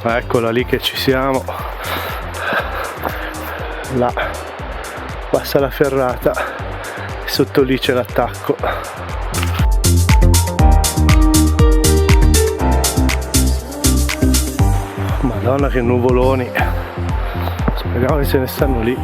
Eccola lì che ci siamo, là passa la ferrata e sotto lì c'è l'attacco. Madonna che nuvoloni, speriamo che se ne stanno lì.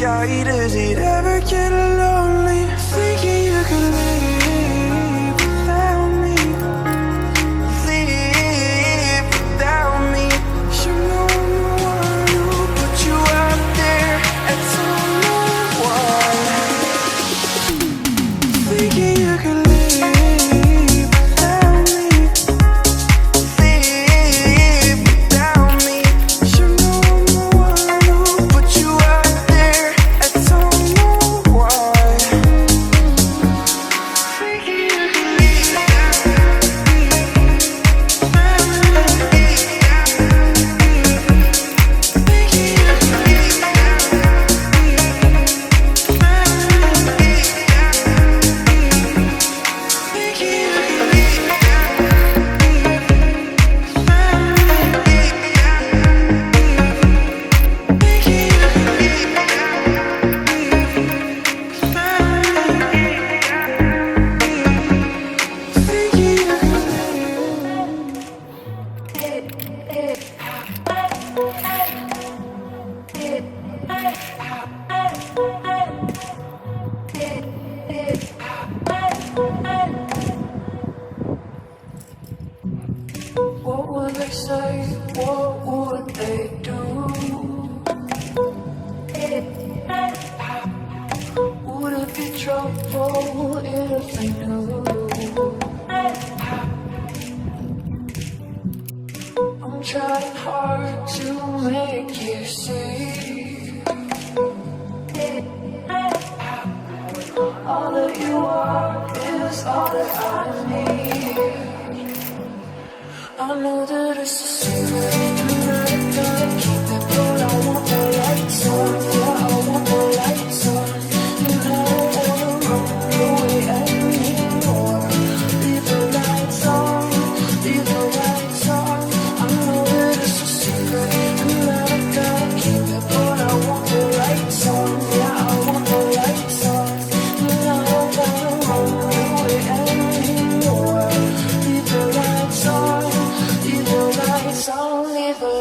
complicati. Does it ever get lonely thinking you could live without me? Live without me. You know I'm the one who put you out there and told no one. Thinking you could live without me. Live without me. You know I'm the one who put you out there and told no one. Thinking you could live without me. What would they say? What would they do? Would it be trouble if they knew? I'm trying hard to make you see. All that you are is all that I need. I know that it's a secret, and I gotta keep it, but I want the lights on, yeah, I want the lights on. And I don't wanna run away anymore. Leave the lights on, leave the lights on. I know that it's a secret, and I gotta keep it, but I want the lights on, yeah, I want the lights on. And I don't wanna run away anymore. Leave the lights on, leave the lights on, leave the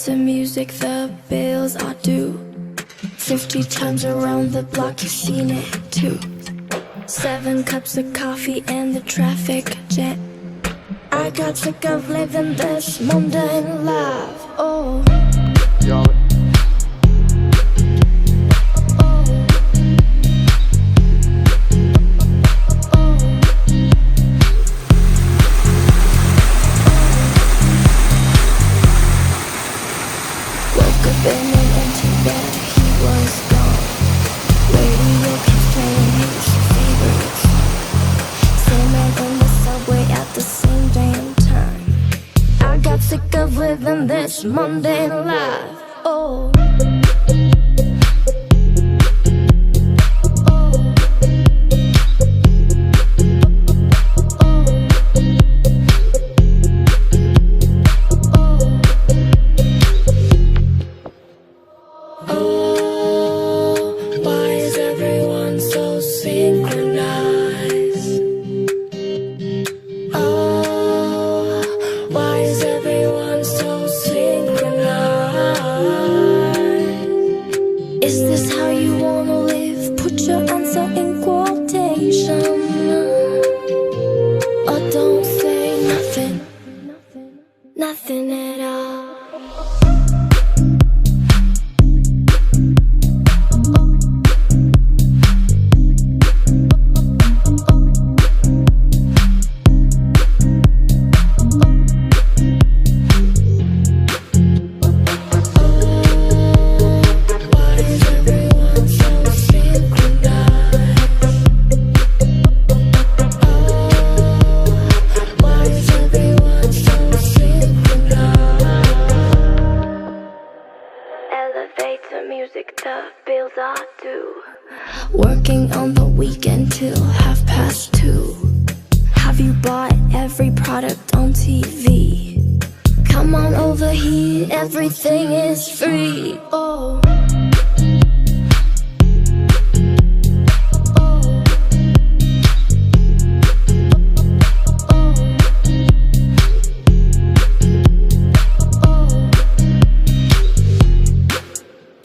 elevator music, the bills are due. 50 times around the block, you've seen it too. 7 cups of coffee and the traffic jam. I got sick of living this mundane life. Oh. Living this mundane life. Oh. Working on the weekend till 2:30. Have you bought every product on TV? Come on over here, everything is free. Oh.